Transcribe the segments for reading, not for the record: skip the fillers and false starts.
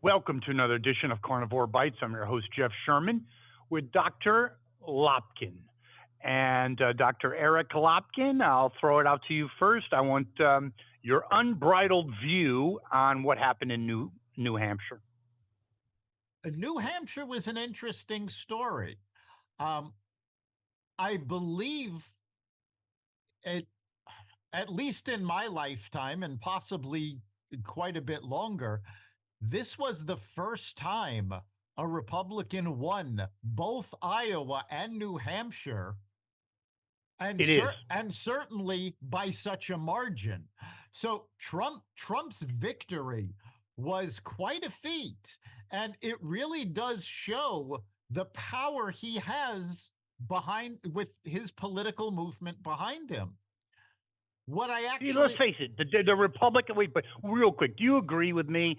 Welcome to another edition of Carnivore Bites. I'm your host, Jeff Sherman, with Dr. Lopkin. And Dr. Eric Lopkin, I'll throw it out to you first. I want your unbridled view on what happened in New Hampshire. New Hampshire was an interesting story. Um, I believe it, at least in my lifetime, and possibly quite a bit longer, this was the first time a Republican won both Iowa and New Hampshire, It is. and certainly by such a margin. So Trump's victory was quite a feat, and it really does show the power he has behind with his political movement behind him. What I Let's actually face it, the Republican, wait, but real quick, do you agree with me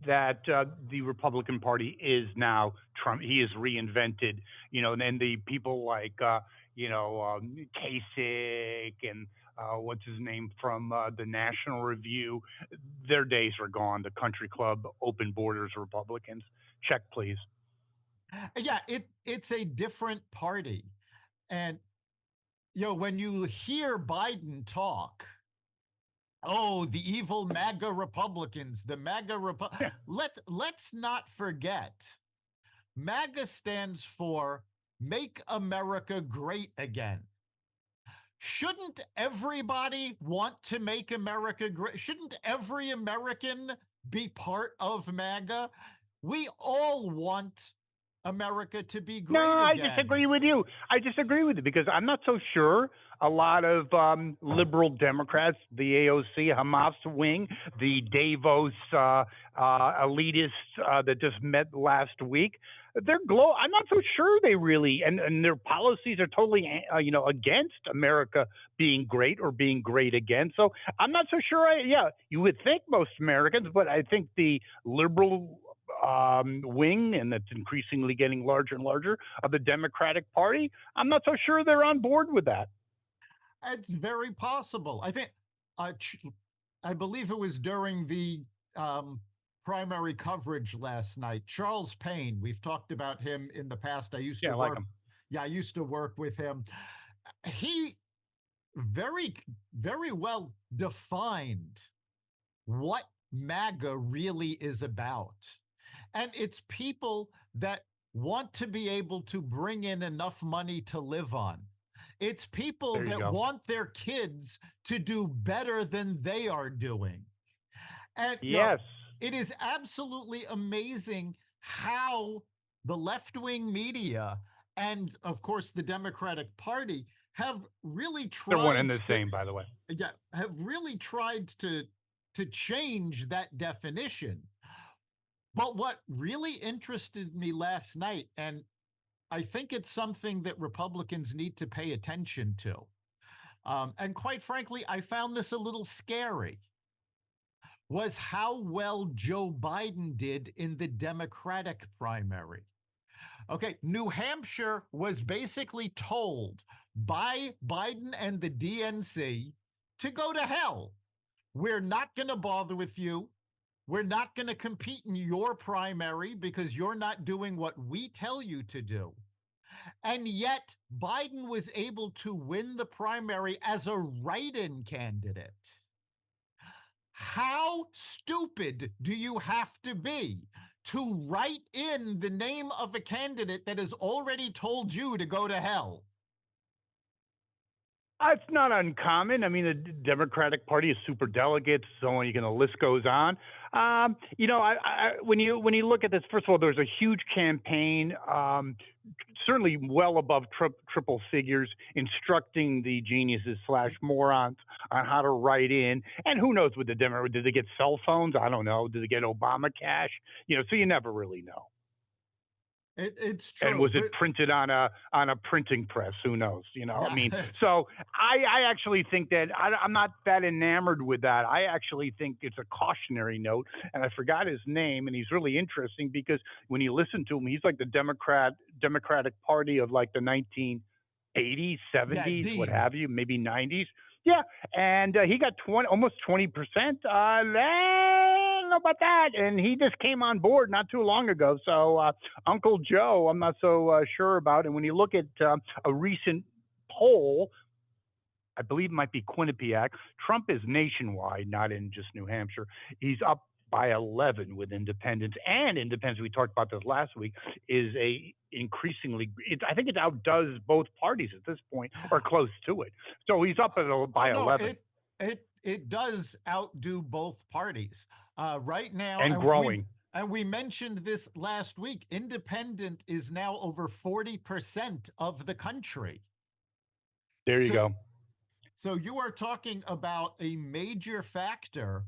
that the Republican Party is now Trump? He is reinvented, and the people like, Kasich and what's his name from the National Review, their days are gone. The country club, open borders Republicans. Check, please. yeah, it's a different party. And when you hear Biden talk, oh, the evil MAGA Republicans, the MAGA let's not forget, MAGA stands for Make America Great Again. Shouldn't everybody want to make America great? Shouldn't every American be part of MAGA? We all want America to be No, great I again. disagree with you. I disagree with you because I'm not so sure a lot of liberal Democrats, the AOC, Hamas wing, the Davos elitists that just met last week, I'm not so sure they really, and their policies are totally, against America being great or being great again. So I'm not so sure. Yeah, you would think most Americans, but I think the liberal wing, and that's increasingly getting larger and larger, of the Democratic Party, I'm not so sure they're on board with that. It's very possible. Uh, I believe it was during the um, primary coverage last night. Charles Payne, we've talked about him in the past. I used Yeah, to I like work. them. Yeah, I used to work with him. He very, very well defined what MAGA really is about. And it's people that want to be able to bring in enough money to live on. It's people There you that go. want their kids to do better than they are doing. And Yes. it is absolutely amazing how the left-wing media and of course the Democratic Party have really They're one tried and the to same, by the way. to change that definition. But what really interested me last night, and I think it's something that Republicans need to pay attention to, and quite frankly, I found this a little scary, was how well Joe Biden did in the Democratic primary. Okay, New Hampshire was basically told by Biden and the DNC to go to hell. We're not going to bother with you. We're not going to compete in your primary because you're not doing what we tell you to do. And yet, Biden was able to win the primary as a write in candidate. How stupid do you have to be to write in the name of a candidate that has already told you to go to hell? It's not uncommon. I mean, the Democratic Party is super delegates, so on. The list goes on. When you look at this, first of all, there's a huge campaign, certainly well above triple figures, instructing the geniuses slash morons on how to write in. And who knows with the Democrats? Did they get cell phones? I don't know. Did they get Obama cash? So you never really know. It's And true, was it but printed on a printing press? Who knows? I yeah, mean, so I actually think that I'm not that enamored with that. I actually think it's a cautionary note, and I forgot his name, and he's really interesting because when you listen to him, he's like the Democratic Party of like the 1980s, yeah, 70s, what Dean. have you, maybe 90s. Yeah, and he got almost 20%. don't know about that. And he just came on board not too long ago. So Uncle Joe, I'm not so sure about. And when you look at a recent poll, I believe it might be Quinnipiac. Trump is nationwide, not in just New Hampshire. He's up by 11 with independents, and independents, we talked about this last week, is a increasingly, I think it outdoes both parties at this point, or close to it. So he's up Oh by no, 11 it does outdo both parties right now, and growing. and we mentioned this last week. Independent is now over 40% of the country. There you So go. so you are talking about a major factor.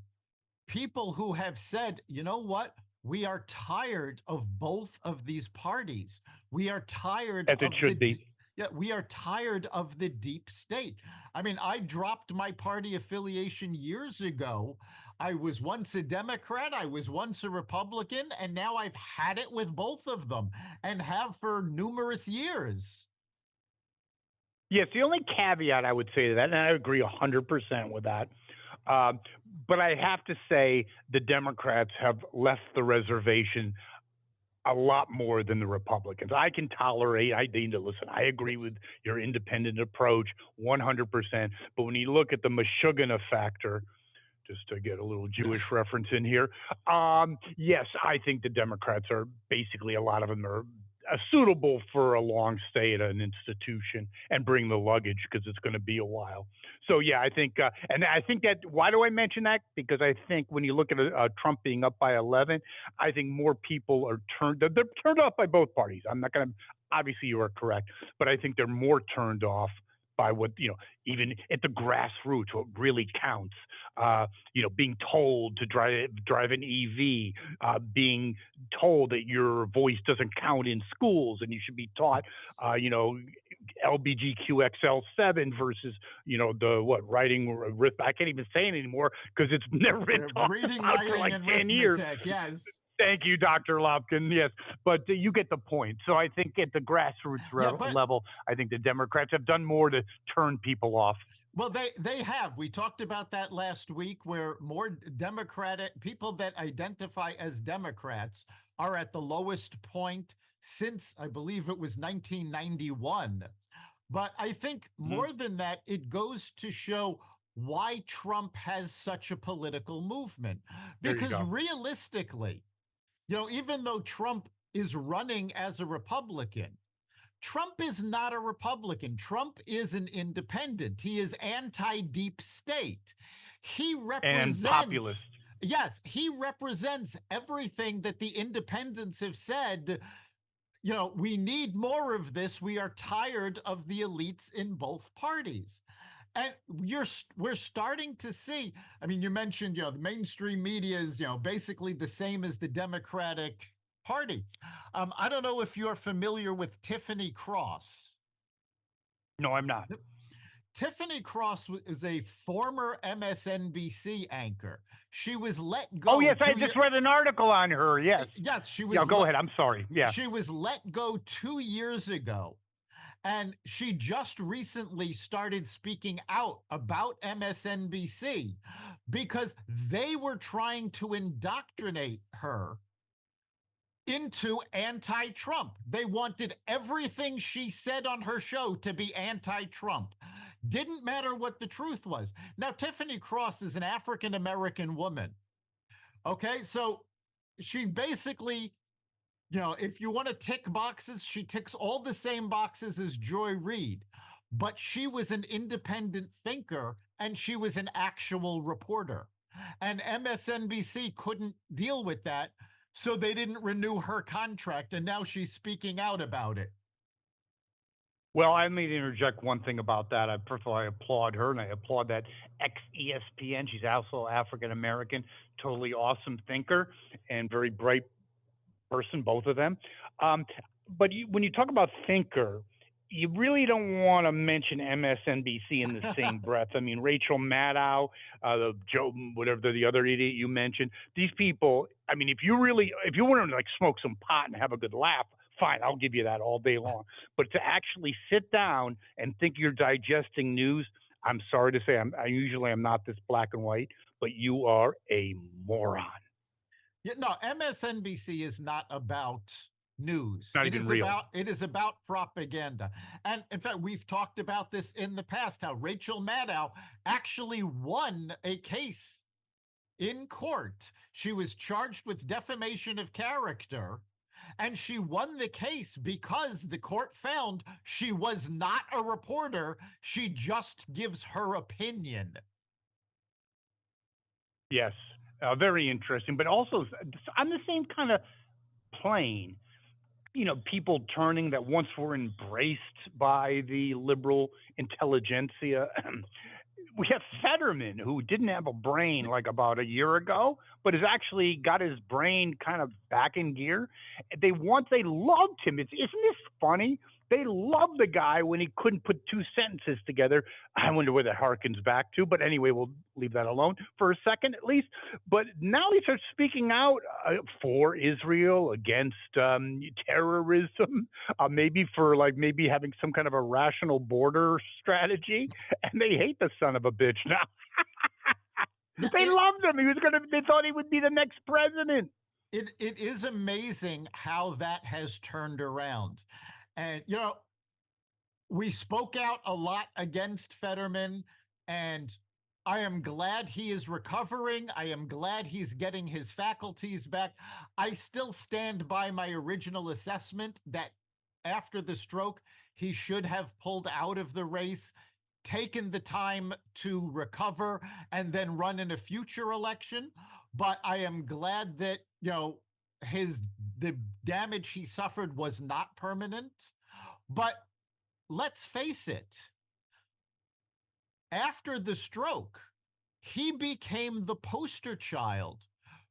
People who have said, you know what? We are tired of both of these parties. We are tired As it of should be. yeah, we are tired of the deep state. I mean, I dropped my party affiliation years ago. I was once a Democrat, I was once a Republican, and now I've had it with both of them and have for numerous years. Yes, the only caveat I would say to that, and I agree 100% with that, um, but I have to say the Democrats have left the reservation a lot more than the Republicans. I can tolerate, I need to listen. I agree with your independent approach 100%. But when you look at the Meshuggah factor, just to get a little Jewish reference in here, yes, I think the Democrats are basically, a lot of them are suitable for a long stay at an institution and bring the luggage because it's going to be a while. So yeah, I think, and I think that, why do I mention that? Because I think when you look at Trump being up by 11, I think more people are they're turned off by both parties. I'm not going to, obviously you are correct, but I think they're more turned off by what, even at the grassroots, what really counts. Being told to drive an EV, being told that your voice doesn't count in schools and you should be taught, LBGQXL7 versus, the what, writing, I can't even say it anymore because it's never been talked Reading, about for writing, like and 10 years. arithmetic. Yes. Thank you, Dr. Lopkin. Yes, but you get the point. So I think at the grassroots Yeah, but level, I think the Democrats have done more to turn people off. well, they have. We talked about that last week, where more Democratic people that identify as Democrats are at the lowest point since, I believe it was 1991. But I think Mhm. more than that, it goes to show why Trump has such a political movement. There you Because go. realistically, even though Trump is running as a Republican, Trump is not a Republican. Trump is an independent. He is anti deep state. He And populist. represents, yes, he represents everything that the independents have said. We need more of this. We are tired of the elites in both parties. And we're starting to see. I mean, you mentioned, the mainstream media is, basically the same as the Democratic Party. I don't know if you're familiar with Tiffany Cross. No, I'm not. Tiffany Cross is a former MSNBC anchor. She was let Oh, go yes, I 2 years. just read an article on her. Yes. Yes, Yeah, go ahead. I'm sorry. Yeah. she was let go 2 years ago. And she just recently started speaking out about MSNBC because they were trying to indoctrinate her into anti Trump. They wanted everything she said on her show to be anti Trump. Didn't matter what the truth was. Now, Tiffany Cross is an African American woman. Okay. So she basically, if you want to tick boxes, she ticks all the same boxes as Joy Reid, but she was an independent thinker and she was an actual reporter. And MSNBC couldn't deal with that, so they didn't renew her contract, and now she's speaking out about it. Well, I need to interject one thing about that. First of all, I applaud her and I applaud that ex ESPN. She's also African American, totally awesome thinker and very bright person, both of them. Um, but when you talk about thinker, you really don't want to mention MSNBC in the same breath. I mean, Rachel Maddow, the Joe, whatever the other idiot you mentioned. These people. I mean, if you want to like smoke some pot and have a good laugh, fine, I'll give you that all day long. But to actually sit down and think you're digesting news, I'm sorry to say, I usually am not this black and white, but you are a moron. Yeah, no, MSNBC is not about news. Not even real. It is about propaganda. And in fact, we've talked about this in the past how Rachel Maddow actually won a case in court. She was charged with defamation of character, and she won the case because the court found she was not a reporter. She just gives her opinion. Yes, very interesting. But also on the same kind of plane, people turning that once were embraced by the liberal intelligentsia. We have Fetterman, who didn't have a brain like about a year ago, but has actually got his brain kind of back in gear. They loved him. Isn't this funny? They loved the guy when he couldn't put two sentences together. I wonder where that harkens back to, but anyway, we'll leave that alone for a second at least. But now he starts speaking out for Israel, against terrorism, maybe for like maybe having some kind of a rational border strategy, and they hate the son of a bitch now. They loved him. They thought he would be the next president. It is amazing how that has turned around. And, we spoke out a lot against Fetterman, and I am glad he is recovering. I am glad he's getting his faculties back. I still stand by my original assessment that after the stroke, he should have pulled out of the race, taken the time to recover, and then run in a future election. But I am glad that, the damage he suffered was not permanent. But let's face it, after the stroke, he became the poster child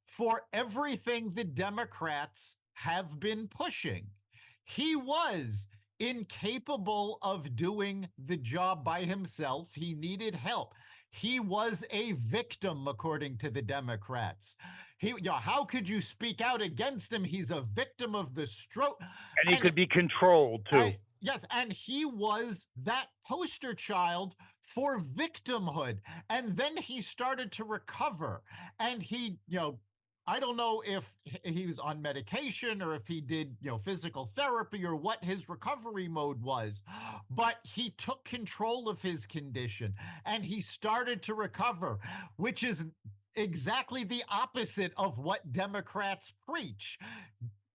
for everything the Democrats have been pushing. He was incapable of doing the job by himself. He needed help. He was a victim, according to the Democrats. How could you speak out against him? He's a victim of the stroke. And he could be controlled too. Yes, and he was that poster child for victimhood. And then he started to recover. And he, I don't know if he was on medication or if he did, physical therapy or what his recovery mode was, but he took control of his condition and he started to recover, which is exactly the opposite of what Democrats preach.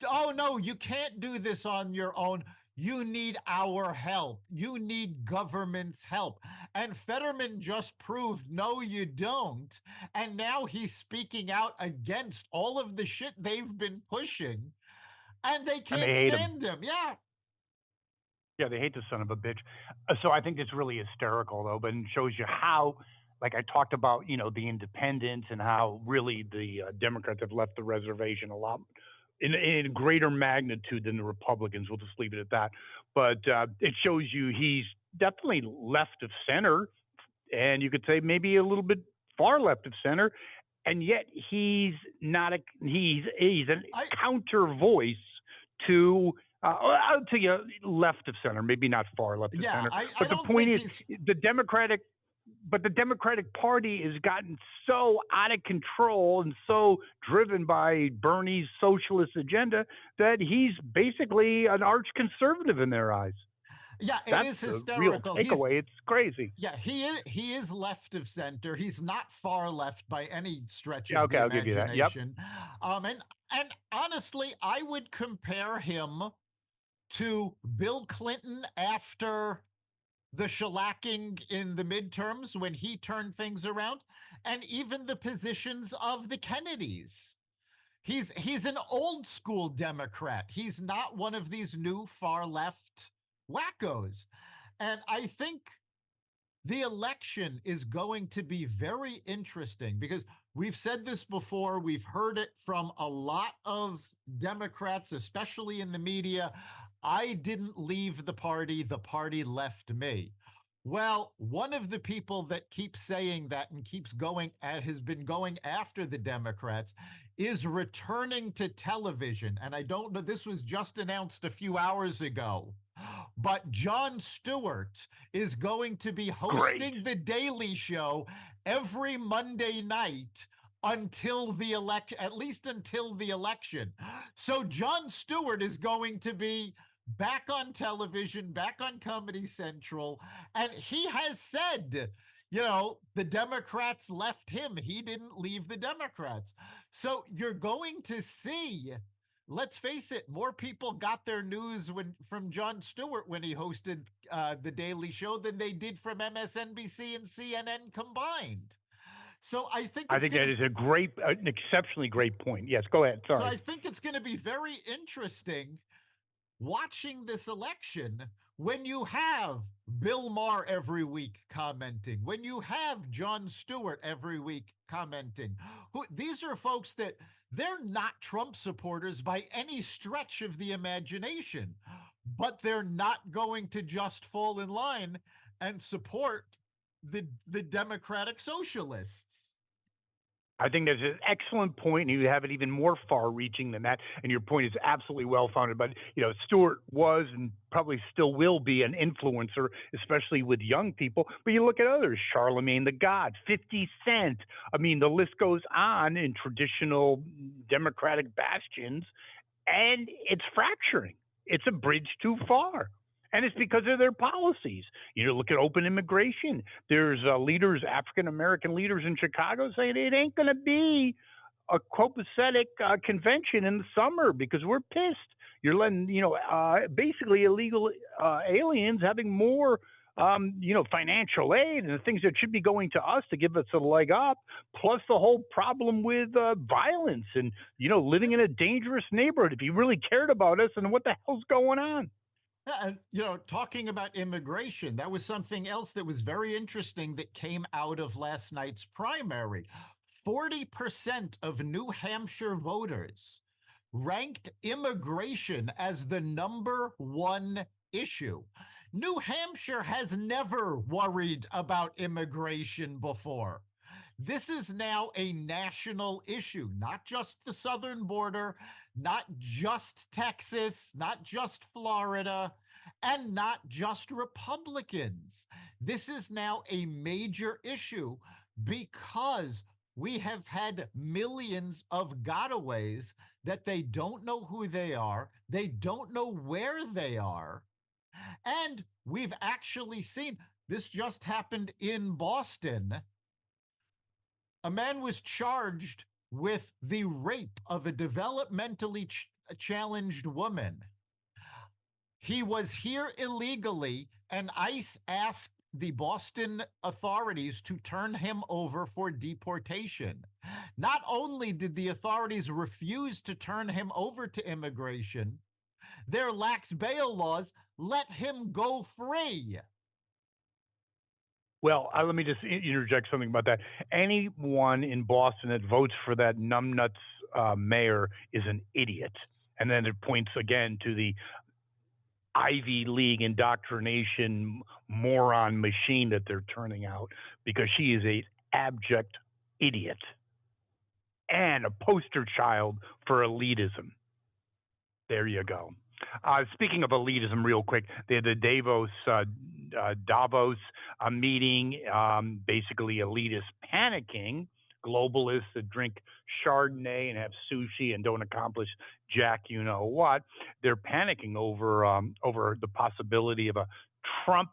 Oh, no, you can't do this on your own. You need our help. You need government's help. And Fetterman just proved, no, you don't. And now he's speaking out against all of the shit they've been pushing. And they can't stand him. Yeah. Yeah, they hate the son of a bitch. So I think it's really hysterical, though, but it shows you how, like I talked about, the independents and how really the Democrats have left the reservation a lot in greater magnitude than the Republicans. We'll just leave it at that. But it shows you he's definitely left of center, and you could say maybe a little bit far left of center, and yet he's not he's a counter voice to. I'll tell you, left of center, maybe not far left of center. But the point is, the Democratic Party has gotten so out of control and so driven by Bernie's socialist agenda that he's basically an arch conservative in their eyes. Yeah, That's is hysterical. Real takeaway. It's crazy. Yeah, he is left of center. He's not far left by any stretch of the imagination. I'll give you that. Yep. And honestly, I would compare him to Bill Clinton after the shellacking in the midterms when he turned things around, and even the positions of the Kennedys. He's an old school Democrat. He's not one of these new far left wackos. And I think the election is going to be very interesting because we've said this before. We've heard it from a lot of Democrats, especially in the media. I didn't leave the party left me. Well, one of the people that keeps saying that and has been going after the Democrats is returning to television. And I don't know, this was just announced a few hours ago, but Jon Stewart is going to be hosting The Daily Show every Monday night until the election, at least until the election. So Jon Stewart is going to be back on television, back on Comedy Central, and he has said, the Democrats left him. He didn't leave the Democrats. So you're going to see, let's face it, more people got their news from Jon Stewart when he hosted the Daily Show than they did from MSNBC and CNN combined. So I think I it's think going that to is an exceptionally great point. Yes, go ahead. so Sorry. I think it's going to be very interesting watching this election when you have Bill Maher every week commenting, when you have Jon Stewart every week commenting. These are folks that they're not Trump supporters by any stretch of the imagination, but they're not going to just fall in line and support the Democratic Socialists. I think that's an excellent point, and you have it even more far-reaching than that. And your point is absolutely well-founded. But Stewart was and probably still will be an influencer, especially with young people. But you look at others: Charlemagne the God, 50 Cent. I mean, the list goes on in traditional Democratic bastions, and it's fracturing. It's a bridge too far. And it's because of their policies. Look at open immigration. There's leaders, African American leaders in Chicago saying it ain't going to be a copacetic convention in the summer because we're pissed. You're letting, basically illegal aliens having more, financial aid and the things that should be going to us to give us a leg up, plus the whole problem with violence and, living in a dangerous neighborhood. If you really cared about us, and what the hell's going on? And, talking about immigration, that was something else that was very interesting that came out of last night's primary. 40% of New Hampshire voters ranked immigration as the number one issue. New Hampshire has never worried about immigration before. This is now a national issue, not just the southern border, not just Texas, not just Florida, and not just Republicans. This is now a major issue because we have had millions of gotaways that they don't know who they are, they don't know where they are. And we've actually seen this just happened in Boston. A man was charged with the rape of a developmentally challenged woman. He was here illegally, and ICE asked the Boston authorities to turn him over for deportation. Not only did the authorities refuse to turn him over to immigration, their lax bail laws let him go free. Well, let me just interject something about that. Anyone in Boston that votes for that numbnuts mayor is an idiot. And then it points again to the Ivy League indoctrination moron machine that they're turning out, because she is a abject idiot and a poster child for elitism. There you go. Speaking of elitism, real quick, they had the Davos meeting, basically elitists panicking, globalists that drink Chardonnay and have sushi and don't accomplish jack, you know what. They're panicking over the possibility of a Trump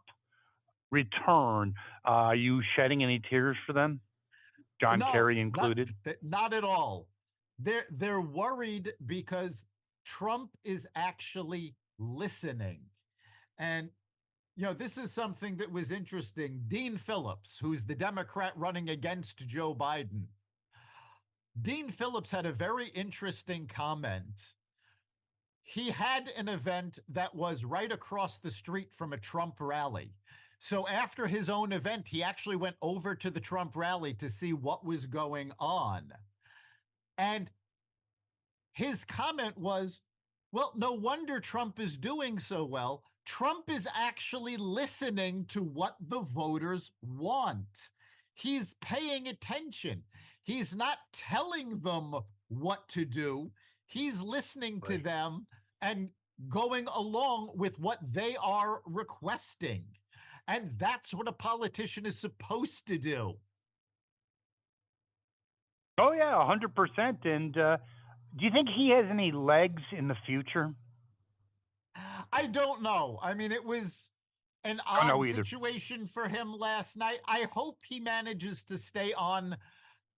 return. Are you shedding any tears for them? John No, Kerry included? not at all. They're worried because Trump is actually listening. And this is something that was interesting. Dean Phillips, who's the Democrat running against Joe Biden, Dean Phillips had a very interesting comment. He had an event that was right across the street from a Trump rally. So after his own event, he actually went over to the Trump rally to see what was going on. And his comment was, well, no wonder Trump is doing so well. Trump is actually listening to what the voters want. He's paying attention. He's not telling them what to do. He's listening to Right. them and going along with what they are requesting. And that's what a politician is supposed to do. Oh yeah, 100%. And do you think he has any legs in the future? I don't know. I mean, it was an Don't odd know either. situation for him last night. I hope he manages to stay on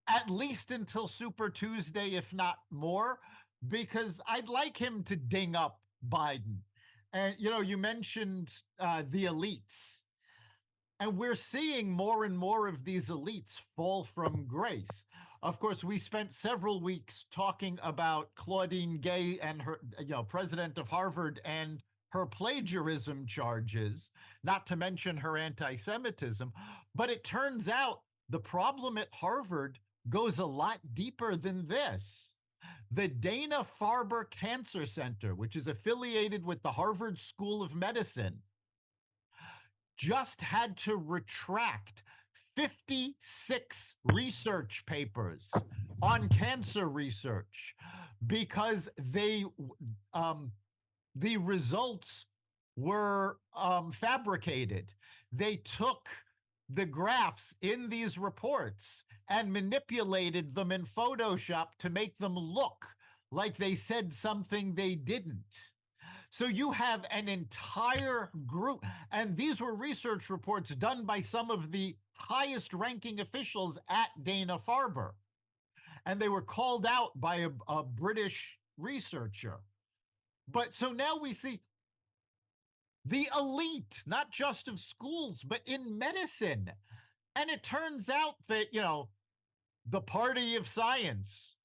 at least until Super Tuesday, if not more, because I'd like him to ding up Biden. And, you mentioned the elites. And we're seeing more and more of these elites fall from grace. Of course, we spent several weeks talking about Claudine Gay and her, president of Harvard, and her plagiarism charges, not to mention her anti Semitism. But it turns out the problem at Harvard goes a lot deeper than this. The Dana Farber Cancer Center, which is affiliated with the Harvard School of Medicine, just had to retract 56 research papers on cancer research because the results were fabricated. They took the graphs in these reports and manipulated them in Photoshop to make them look like they said something they didn't. So you have an entire group, and these were research reports done by some of the highest ranking officials at Dana Farber. And they were called out by a British researcher. But so now we see the elite, not just of schools, but in medicine. And it turns out that, the party of science,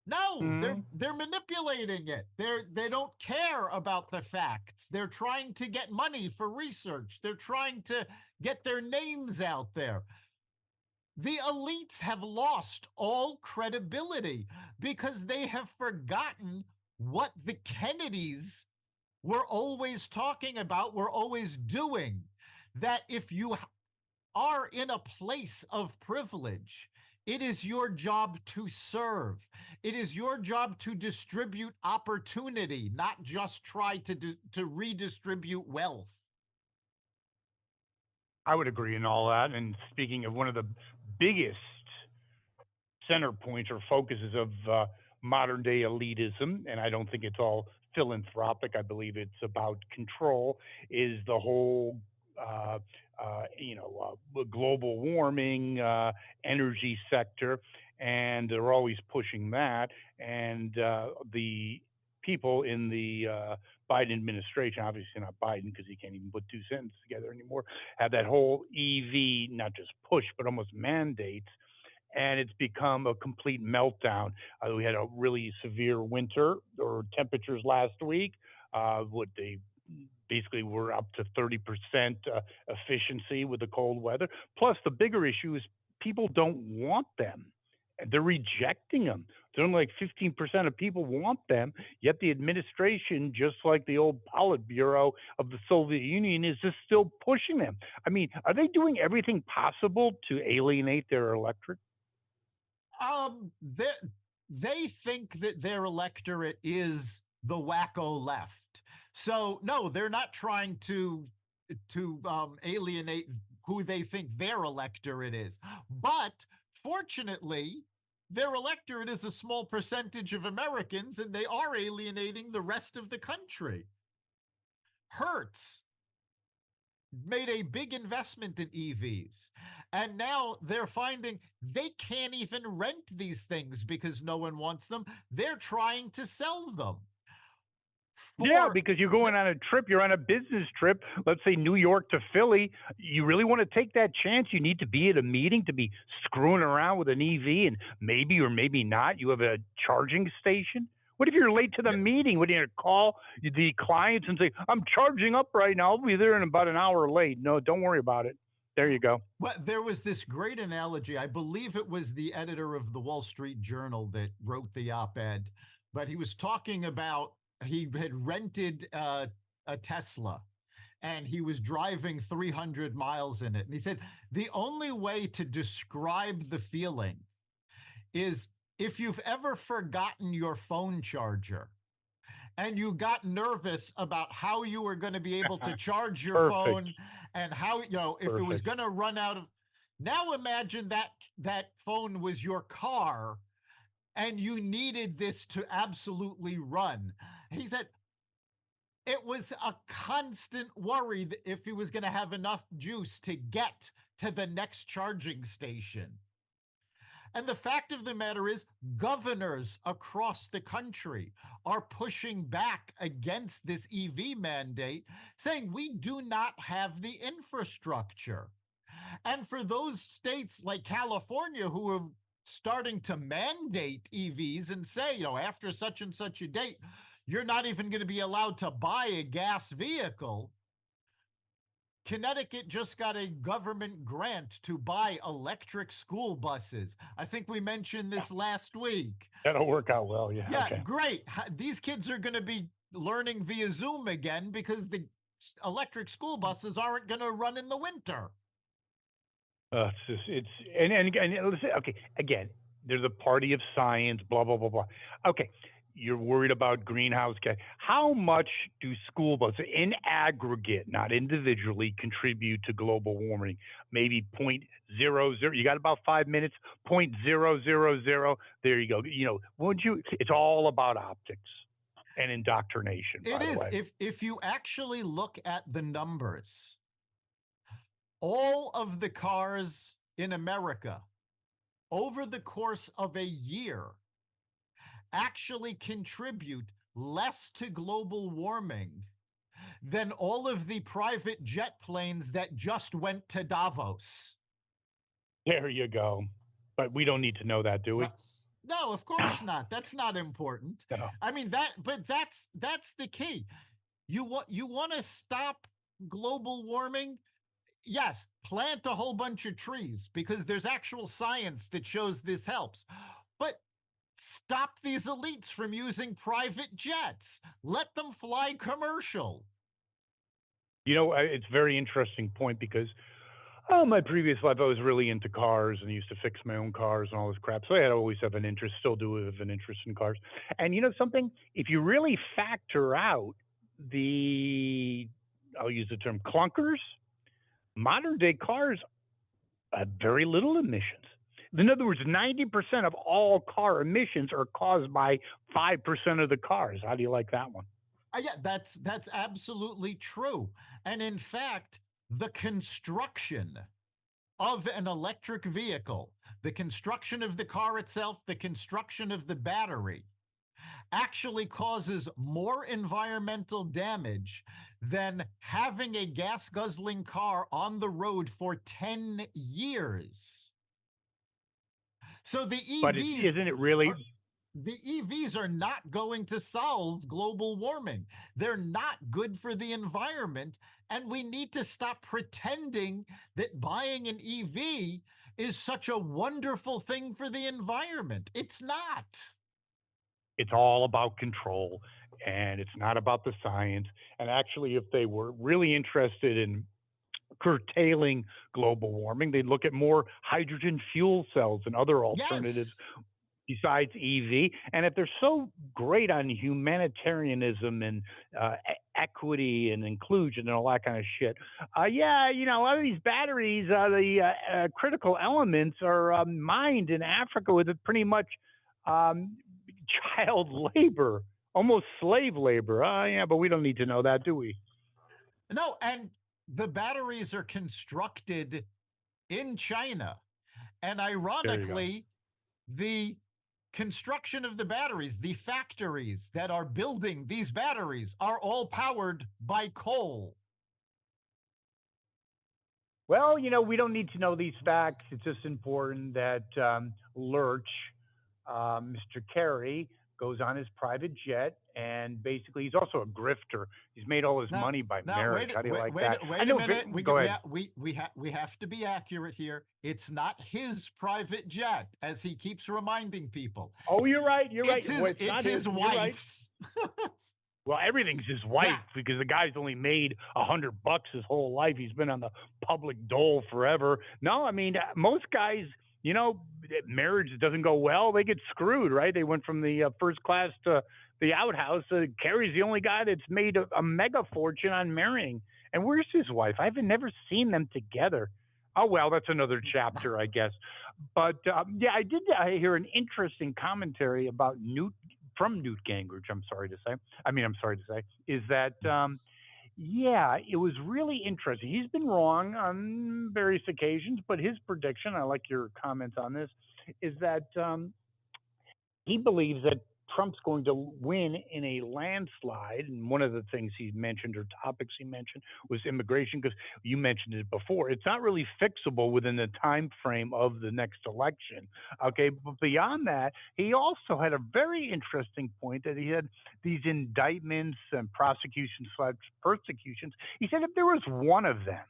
no, they're Mm. they're manipulating it. They don't care about the facts. They're trying to get money for research. They're trying to get their names out there. The elites have lost all credibility because they have forgotten what the Kennedys were always talking about, were always doing. That if you are in a place of privilege, it is your job to serve. It is your job to distribute opportunity, not just try to redistribute wealth. I would agree in all that. And speaking of one of the biggest center points or focuses of modern day elitism, and I don't think it's all philanthropic. I believe it's about control. Is the whole global warming, energy sector, and they're always pushing that. And the people in the Biden administration, obviously not Biden because he can't even put two sentences together anymore, have that whole EV, not just push, but almost mandates, and it's become a complete meltdown. We had a really severe winter or temperatures last week. What they basically were up to 30% efficiency with the cold weather. Plus, the bigger issue is people don't want them. They're rejecting them. There's only like 15% of people want them, yet the administration, just like the old Politburo of the Soviet Union, is just still pushing them. I mean, are they doing everything possible to alienate their electorate? They think that their electorate is the wacko left. So no, they're not trying to alienate who they think their electorate is. But fortunately, their electorate is a small percentage of Americans, and they are alienating the rest of the country. Hertz made a big investment in EVs. And now they're finding they can't even rent these things because no one wants them. They're trying to sell them Yeah, for because you're going on a trip, you're on a business trip, let's say New York to Philly. You really want to take that chance? You need to be at a meeting to be screwing around with an EV, and maybe or maybe not, you have a charging station? What if you're late to the yeah, meeting? What are you going to call the clients and say, I'm charging up right now. I'll be there in about an hour late? No, don't worry about it. There you go. well, there was this great analogy. I believe it was the editor of the Wall Street Journal that wrote the op-ed, but he was talking about he had rented a Tesla and he was driving 300 miles in it. And he said, the only way to describe the feeling is if you've ever forgotten your phone charger and you got nervous about how you were going to be able to charge your Perfect. phone and how, if it was Perfect. going to run out of. Now imagine that phone was your car and you needed this to absolutely run. He said it was a constant worry if he was going to have enough juice to get to the next charging station. And the fact of the matter is, governors across the country are pushing back against this EV mandate, saying we do not have the infrastructure. And for those states like California who are starting to mandate EVs and say, after such and such a date, you're not even going to be allowed to buy a gas vehicle. Connecticut just got a government grant to buy electric school buses. I think we mentioned this last week. That'll work out well. Yeah. Yeah, Okay. great. These kids are going to be learning via Zoom again because the electric school buses aren't going to run in the winter. And listen, okay, again, there's a party of science, blah blah blah blah. Okay, you're worried about greenhouse gas. How much do school buses, in aggregate, not individually, contribute to global warming? Maybe 0.00. You got about 5 minutes. 0.000. There you go. Would you? It's all about optics and indoctrination. It by the is. way. If you actually look at the numbers, all of the cars in America over the course of a year actually contribute less to global warming than all of the private jet planes that just went to Davos. There you go. But we don't need to know that, do we? No, of course not. That's not important. No. I mean that's the key. You want to stop global warming? Yes, plant a whole bunch of trees because there's actual science that shows this helps. But stop these elites from using private jets. Let them fly commercial. It's a very interesting point because my previous life, I was really into cars and used to fix my own cars and all this crap. So I had always have an interest, still do have an interest in cars. And you know something? If you really factor out I'll use the term clunkers, modern day cars have very little emissions. In other words, 90% of all car emissions are caused by 5% of the cars. How do you like that one? Yeah, that's absolutely true. And in fact, the construction of an electric vehicle, the construction of the car itself, the construction of the battery, actually causes more environmental damage than having a gas guzzling car on the road for 10 years. So the EVs, but isn't it really? The EVs are not going to solve global warming. They're not good for the environment. And we need to stop pretending that buying an EV is such a wonderful thing for the environment. It's not. It's all about control, and it's not about the science. And actually, if they were really interested in curtailing global warming, they'd look at more hydrogen fuel cells and other alternatives besides EV. And if they're so great on humanitarianism and equity and inclusion and all that kind of shit, a lot of these batteries, the critical elements are mined in Africa with pretty much child labor, almost slave labor. But we don't need to know that, do we? No, and the batteries are constructed in China. And ironically, the construction of the batteries, the factories that are building these batteries are all powered by coal. Well, we don't need to know these facts. It's just important that Lurch, Mr. Kerry, goes on his private jet, and basically he's also a grifter. He's made all his money by marriage. How do you like that? Wait a minute. We have to be accurate here. It's not his private jet, as he keeps reminding people. Oh, you're right. It's his wife's. Right. Well, everything's his wife because the guy's only made $100 his whole life. He's been on the public dole forever. No, I mean most guys, marriage doesn't go well, they get screwed, right? They went from the first class to the outhouse. Kerry's the only guy that's made a mega fortune on marrying. And where's his wife? I've never seen them together. Oh, well, that's another chapter, I guess. But yeah, I hear an interesting commentary about Newt Gingrich. I'm sorry to say. I mean, I'm sorry to say is that yeah, it was really interesting. He's been wrong on various occasions, but his prediction, I like your comments on this, is that he believes that Trump's going to win in a landslide. And one of the things he mentioned or topics he mentioned was immigration, because you mentioned it before. It's not really fixable within the time frame of the next election. Okay, but beyond that, he also had a very interesting point that he had these indictments and prosecutions slash persecutions. He said if there was one of them,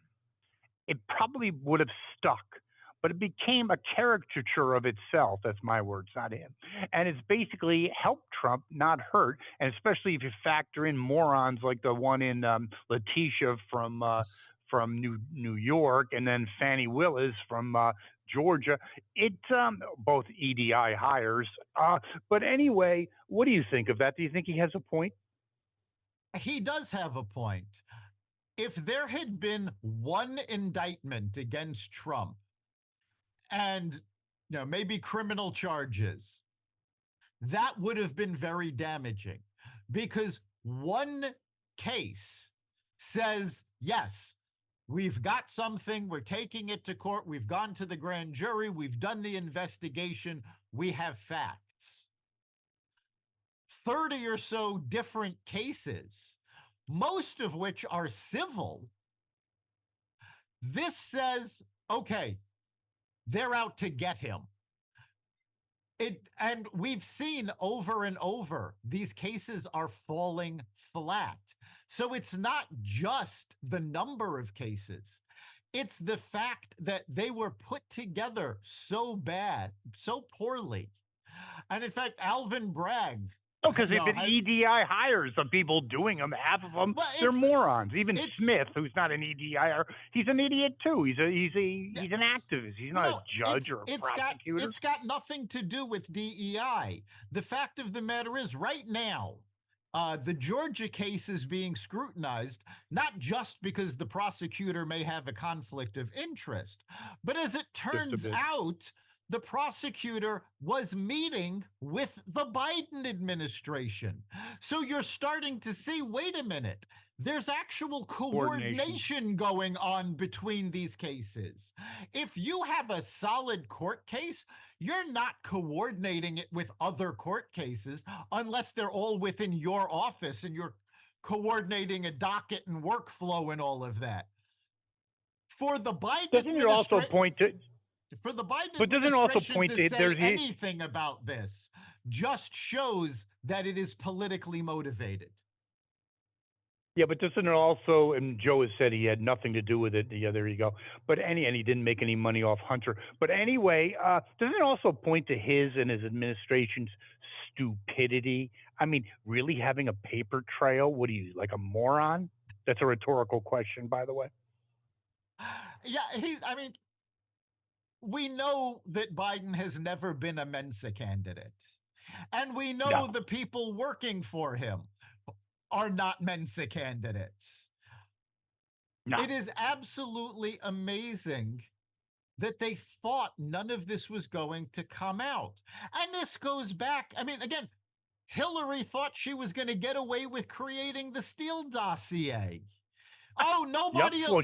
it probably would have stuck. But it became a caricature of itself. That's my words, not him. And it's basically helped Trump, not hurt. And especially if you factor in morons like the one in Letitia from New York, and then Fannie Willis from Georgia. It both EDI hires. But anyway, what do you think of that? Do you think he has a point? He does have a point. If there had been one indictment against Trump and maybe criminal charges, that would have been very damaging because one case says, yes, we've got something, we're taking it to court, we've gone to the grand jury, we've done the investigation, we have facts. 30 or so different cases, most of which are civil. This says, okay, they're out to get him. And we've seen over and over, these cases are falling flat. So it's not just the number of cases. It's the fact that they were put together so bad, so poorly. And in fact, Alvin Bragg, Oh, because they've been EDI hires of people doing them. Half of them, they're morons. Even Smith, who's not an EDI, he's an idiot too. He's an activist. He's not a judge or a prosecutor. It's got nothing to do with DEI. The fact of the matter is, right now, the Georgia case is being scrutinized, not just because the prosecutor may have a conflict of interest, but as it turns out, the prosecutor was meeting with the Biden administration. So you're starting to see, wait a minute, there's actual coordination going on between these cases. If you have a solid court case, you're not coordinating it with other court cases unless they're all within your office and you're coordinating a docket and workflow and all of that. For the Biden doesn't it also point to for the Biden administration to say anything about this just shows that it is politically motivated. Yeah, but doesn't it also, and Joe has said he had nothing to do with it. Yeah, there you go. But and he didn't make any money off Hunter. But anyway, doesn't it also point to his and his administration's stupidity? I mean, really having a paper trail? What are you, like a moron? That's a rhetorical question, by the way. Yeah, we know that Biden has never been a Mensa candidate. And we know the people working for him are not Mensa candidates. No. It is absolutely amazing that they thought none of this was going to come out. And this goes back, again, Hillary thought she was going to get away with creating the Steele dossier. Oh, nobody will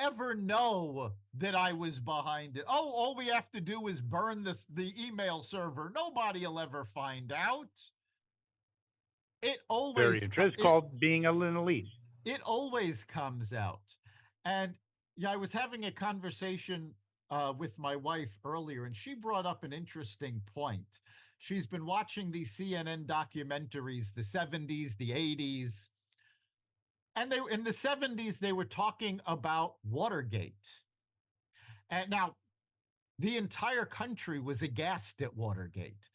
ever know that I was behind it. Oh, all we have to do is burn the email server. Nobody will ever find out. It always very interesting. It's called being an elite. It always comes out. And I was having a conversation with my wife earlier, and she brought up an interesting point. She's been watching these CNN documentaries, the 70s, the 80s. And in the 70s, they were talking about Watergate. And now, the entire country was aghast at Watergate.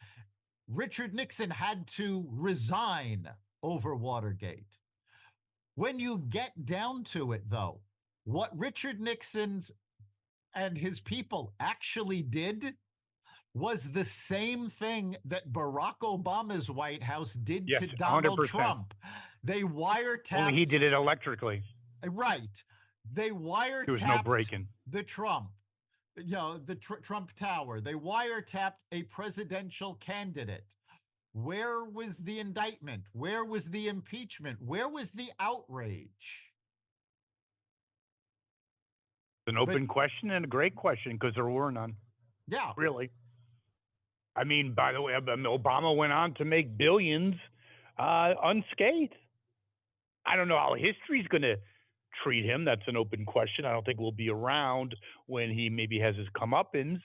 Richard Nixon had to resign over Watergate. When you get down to it, though, what Richard Nixon's and his people actually did was the same thing that Barack Obama's White House did to Donald 100%. Trump. They wiretapped. Only he did it electrically. Right. They wiretapped there was no break-in. the Trump. the Trump Tower. They wiretapped a presidential candidate. Where was the indictment? Where was the impeachment? Where was the outrage? It's an But open question and a great question because there were none, yeah, really. I mean, by the way, Obama went on to make billions unscathed. I don't know how history's going to treat him. That's an open question. I don't think we'll be around when he maybe has his comeuppance.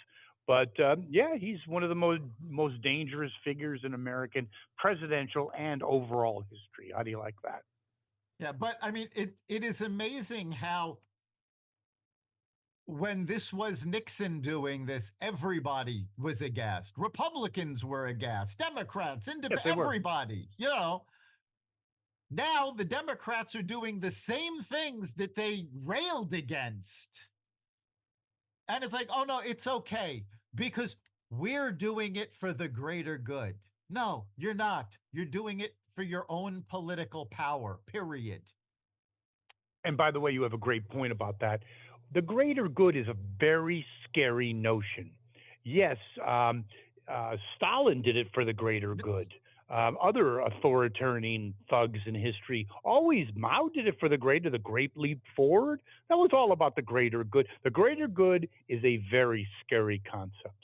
But yeah, he's one of the most dangerous figures in American presidential and overall history. How do you like that? yeah. But I mean, it is amazing how when this was Nixon doing this, everybody was aghast. Republicans were aghast, Democrats, Yes, they were. everybody. Now the Democrats are doing the same things that they railed against. And it's like, oh no, it's okay because we're doing it for the greater good. No, you're not. You're doing it for your own political power, period. And by the way, you have a great point about that. The greater good is a very scary notion. Yes, Stalin did it for the greater good. Other authoritarian thugs in history always Mao did it for the Great Leap Forward. That was all about the greater good. The greater good is a very scary concept.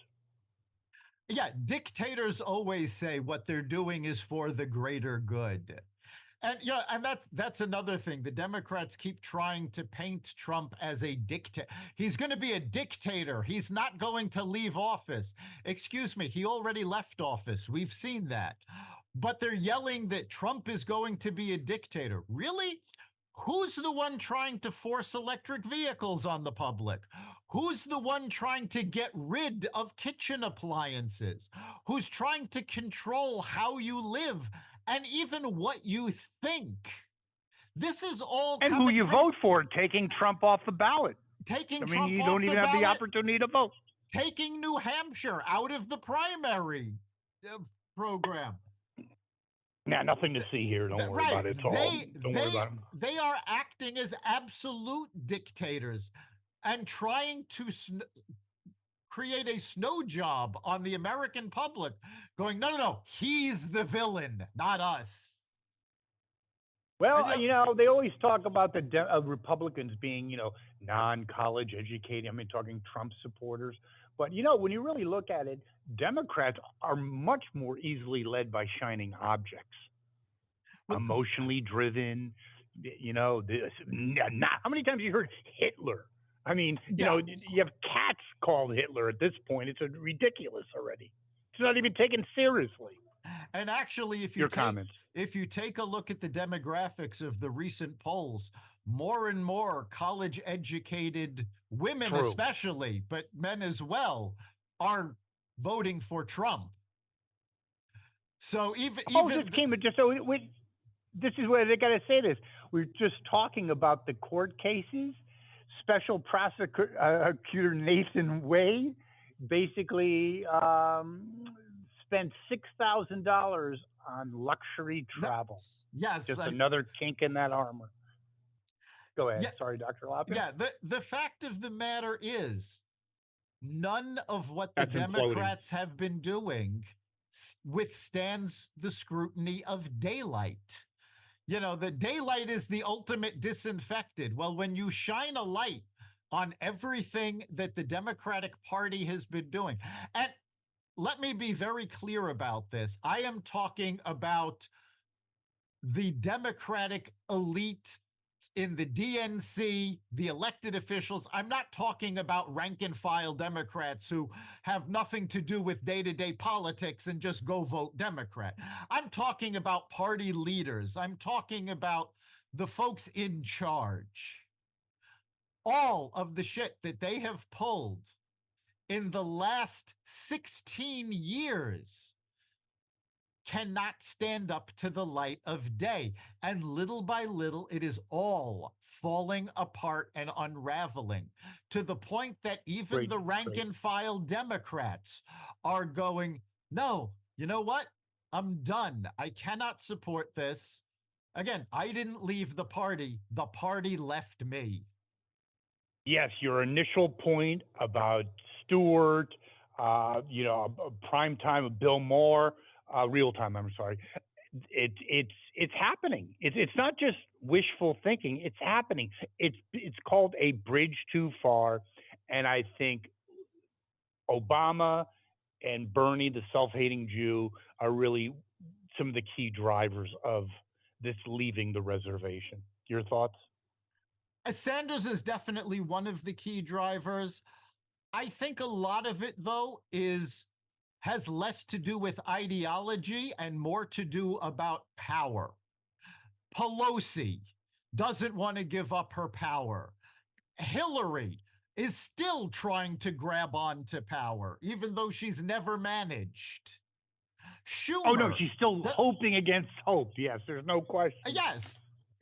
Yeah, dictators always say what they're doing is for the greater good. And and that's another thing. The Democrats keep trying to paint Trump as a dictator. He's going to be a dictator. He's not going to leave office. Excuse me, he already left office. We've seen that. But they're yelling that Trump is going to be a dictator. Really? Who's the one trying to force electric vehicles on the public? Who's the one trying to get rid of kitchen appliances? Who's trying to control how you live and even what you think? This is all And who coming you from vote for, taking Trump off the ballot. taking I mean, Trump you off don't the even have the ballot, opportunity to vote. taking New Hampshire out of the primary program. Now, nothing to see here. Don't worry Right. about it. It's all. Don't worry about it. They are acting as absolute dictators and trying to create a snow job on the American public, going, no, no, no, he's the villain, not us. Well, And yeah, they always talk about the Republicans being, non-college educated. I mean, talking Trump supporters. But, when you really look at it, Democrats are much more easily led by shining objects, with emotionally driven. Not, how many times have you heard Hitler? I mean, yeah. you have cats called Hitler at this point. It's ridiculous already. It's not even taken seriously. And actually, Your comments. if you take a look at the demographics of the recent polls, more and more college educated women, True. especially, but men as well, are voting for Trump. So This came just so this is where they got to say this. We're just talking about the court cases. Special prosecutor Nathan Way basically spent $6,000 on luxury travel. Yes, Just another kink in that armor. Go ahead. Yeah, Sorry, Dr. Loppin. Yeah, the fact of the matter is, none of what the That's Democrats imploding. have been doing withstands the scrutiny of daylight. The daylight is the ultimate disinfected. Well, when you shine a light on everything that the Democratic Party has been doing, and let me be very clear about this. I am talking about the Democratic elite in the DNC, the elected officials. I'm not talking about rank and file Democrats who have nothing to do with day-to-day politics and just go vote Democrat. I'm talking about party leaders. I'm talking about the folks in charge. All of the shit that they have pulled in the last 16 years cannot stand up to the light of day. And little by little, it is all falling apart and unraveling to the point that even the rank and file Democrats are going, no, you know what? I'm done. I cannot support this. Again, I didn't leave the party left me. Yes, your initial point about Stewart, prime time of Bill Maher, real time. I'm sorry. It's happening. It's not just wishful thinking. It's happening. It's called a bridge too far, and I think Obama and Bernie, the self-hating Jew, are really some of the key drivers of this leaving the reservation. Your thoughts? Sanders is definitely one of the key drivers. I think a lot of it, though, is has less to do with ideology and more to do about power. Pelosi doesn't want to give up her power. Hillary is still trying to grab on to power, even though she's never managed. Oh no, Schumer, she's still the, hoping against hope. Yes, there's no question. yes,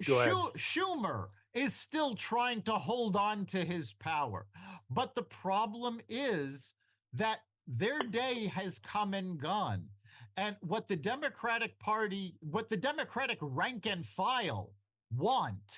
Go ahead. Schumer is still trying to hold on to his power. But the problem is that their day has come and gone. And what the Democratic rank and file want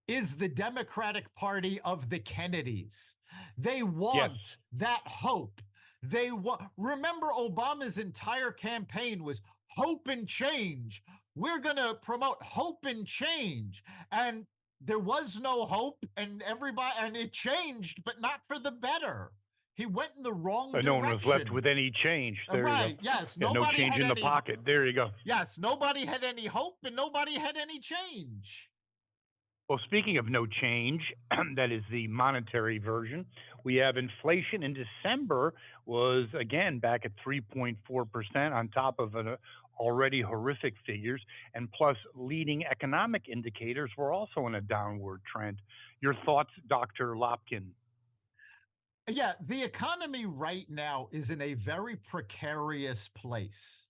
is the Democratic Party of the Kennedys. They Yes. want that hope. They want, remember, Obama's entire campaign was hope and change. We're going to promote hope and change. And there was no hope, and it changed, but not for the better. He went in the wrong No one was left direction. with any change. There you go. Right. Yes. Yeah, no Nobody change had in the any. pocket. There you go. Yes. Nobody had any hope, and nobody had any change. Well, speaking of no change, that is the monetary version. We have inflation in December was again back at 3.4% on top of an already horrific figures, and plus leading economic indicators were also in a downward trend. Your thoughts, Dr. Lopkin? Yeah, the economy right now is in a very precarious place.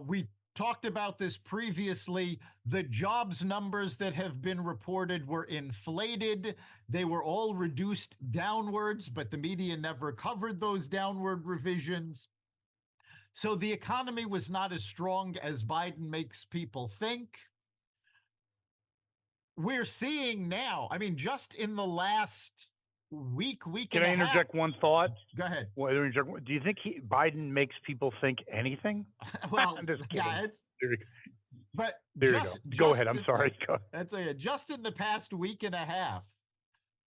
We talked about this previously. The jobs numbers that have been reported were inflated. They were all reduced downwards, but the media never covered those downward revisions. So the economy was not as strong as Biden makes people think. We're seeing now, I mean, just in the last week Can and I a half. interject one thought? Go ahead. Do you think Biden makes people think anything? Well, I'm just yeah, kidding. it's There, but there you go. Go ahead. I'm sorry. Go. that's a, just in the past week and a half,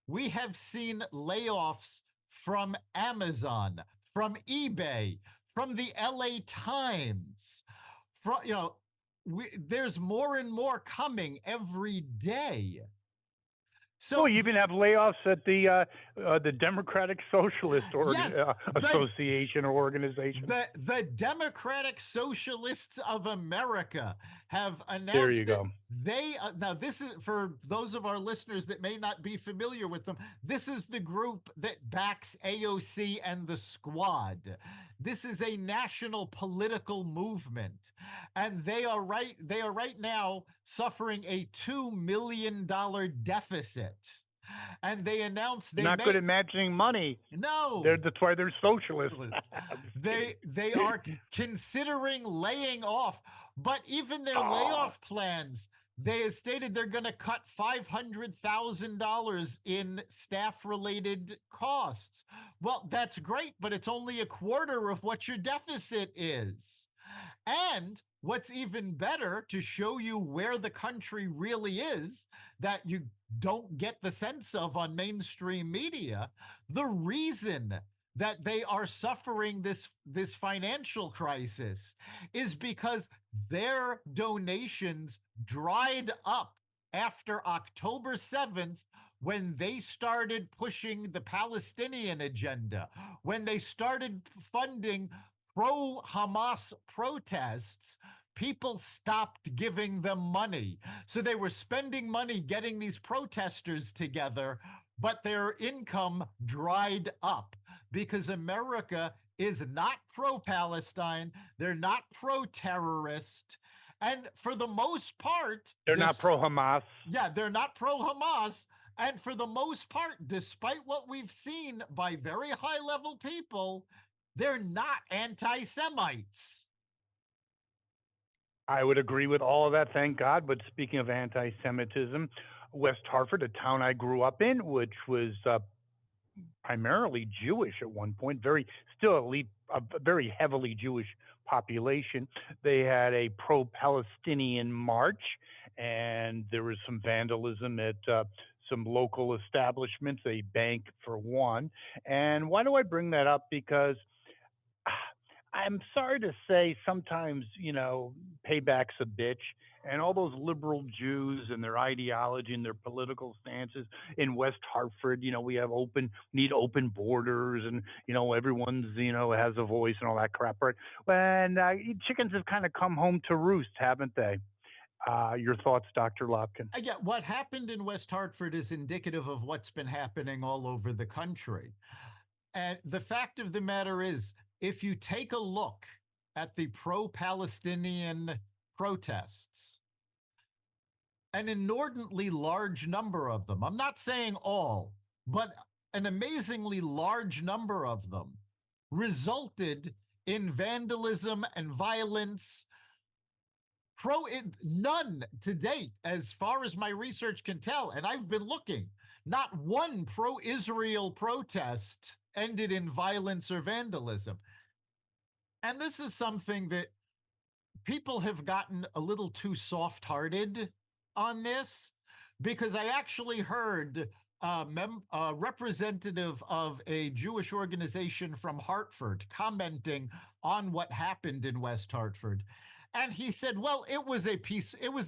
we have seen layoffs from Amazon, from eBay, from the LA Times. From there's more and more coming every day. So Well, you even have layoffs at the Democratic Socialist yes, Association or organization. the Democratic Socialists of America have There you announced that go. they now this is for those of our listeners that may not be familiar with them. This is the group that backs AOC and the Squad. This is a national political movement, and they are right now suffering a $2 million deficit. And they announced They're they not good may at managing money. no That's why they're socialists. they are considering laying off, but even their Oh, layoff plans, they have stated they're going to cut $500,000 in staff related costs. Well, that's great, but it's only a quarter of what your deficit is. And what's even better, to show you where the country really is, that you don't get the sense of on mainstream media, the reason that they are suffering this financial crisis is because their donations dried up after October 7th, when they started pushing the Palestinian agenda, when they started funding pro Hamas protests. People stopped giving them money. So they were spending money getting these protesters together, but their income dried up because America is not pro Palestine. They're not pro terrorist. And for the most part, they're not pro Hamas. yeah, they're not pro Hamas. And for the most part, despite what we've seen by very high level people, they're not anti Semites. I would agree with all of that, thank God. But speaking of anti Semitism, West Hartford, a town I grew up in, which was primarily Jewish at one point, very still elite, a very heavily Jewish population. They had a pro-Palestinian march, and there was some vandalism at some local establishments, a bank for one. And why do I bring that up? Because I'm sorry to say, sometimes, payback's a bitch. And all those liberal Jews and their ideology and their political stances in West Hartford, we have need open borders, and, everyone's, has a voice and all that crap, right? And chickens have kind of come home to roost, haven't they? Your thoughts, Dr. Lopkin? Yeah, what happened in West Hartford is indicative of what's been happening all over the country. And the fact of the matter is, if you take a look at the pro Palestinian protests, an inordinately large number of them, I'm not saying all, but an amazingly large number of them resulted in vandalism and violence. None to date, as far as my research can tell, and I've been looking, not one pro Israel protest ended in violence or vandalism. And this is something that people have gotten a little too soft hearted on this, because I actually heard a representative of a Jewish organization from Hartford commenting on what happened in West Hartford. And he said, well, it was a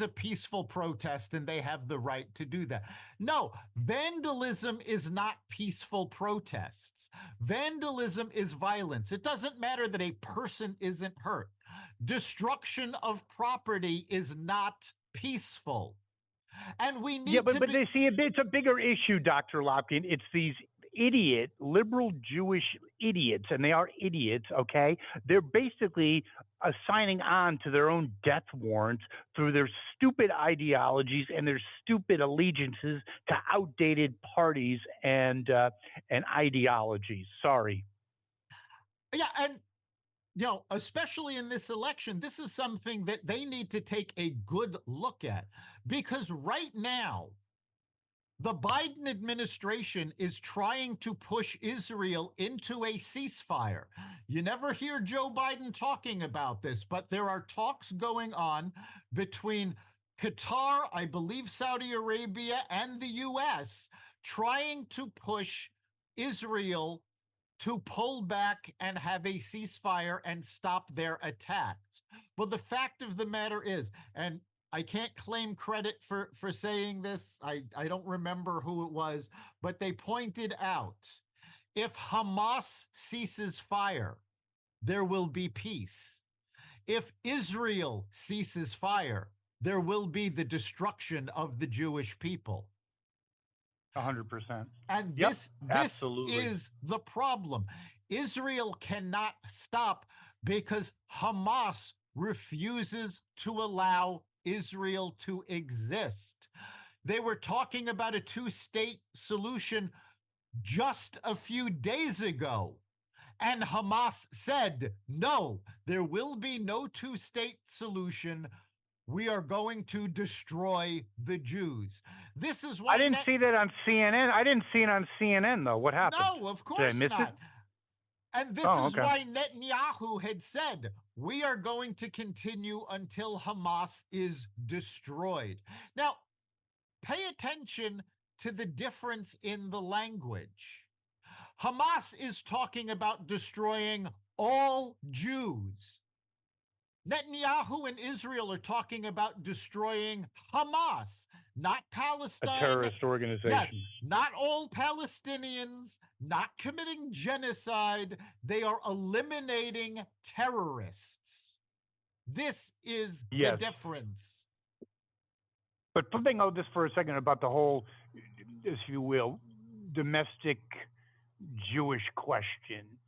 peaceful protest and they have the right to do that. No, vandalism is not peaceful protests. Vandalism is violence. It doesn't matter that a person isn't hurt. Destruction of property is not peaceful. And we Yeah, need but to but be. they see it's a bigger issue, Dr. Lopkin. It's these idiot liberal Jewish idiots, and they are idiots. Okay, they're basically signing on to their own death warrants through their stupid ideologies and their stupid allegiances to outdated parties and ideologies. Sorry. Yeah, and especially in this election, this is something that they need to take a good look at, because right now, the Biden administration is trying to push Israel into a ceasefire. You never hear Joe Biden talking about this, but there are talks going on between Qatar, I believe Saudi Arabia, and the US, trying to push Israel to pull back and have a ceasefire and stop their attacks. Well, the fact of the matter is, and I can't claim credit for saying this. I don't remember who it was, but they pointed out, if Hamas ceases fire, there will be peace. If Israel ceases fire, there will be the destruction of the Jewish people. 100%. And Yep, this absolutely. is the problem. Israel cannot stop because Hamas refuses to allow Israel to exist. They were talking about a two-state solution just a few days ago. And Hamas said, no, there will be no two-state solution. We are going to destroy the Jews. This is I why didn't see that on CNN. I didn't see it on CNN though. What happened? No, of Did I course miss it? not. And this Oh, is okay. why Netanyahu had said, we are going to continue until Hamas is destroyed. Now, pay attention to the difference in the language. Hamas is talking about destroying all Jews. Netanyahu and Israel are talking about destroying Hamas, not A Palestine. terrorist Yes, organization. not all Palestinians, not committing genocide. They are eliminating terrorists. This is the Yes. difference. But flipping out this for a second about the whole, if you will, domestic Jewish question.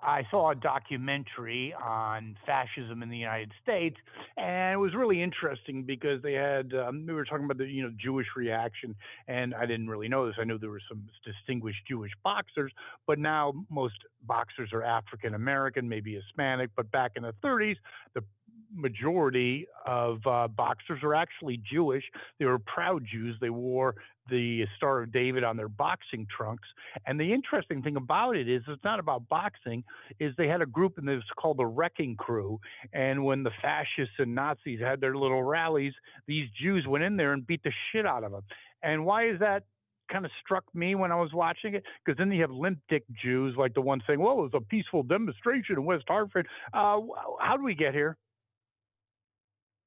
I saw a documentary on fascism in the United States, and it was really interesting because we were talking about the Jewish reaction, and I didn't really know this. I knew there were some distinguished Jewish boxers, but now most boxers are African American, maybe Hispanic. But back in the 30s, the majority of boxers are actually Jewish. They were proud Jews. They wore the Star of David on their boxing trunks. And the interesting thing about it is it's not about boxing, is they had a group and it was called the Wrecking Crew. And when the fascists and Nazis had their little rallies, these Jews went in there and beat the shit out of them. And why is that kind of struck me when I was watching it? Because then you have limp dick Jews like the one saying, well, it was a peaceful demonstration in West Hartford. How do we get here?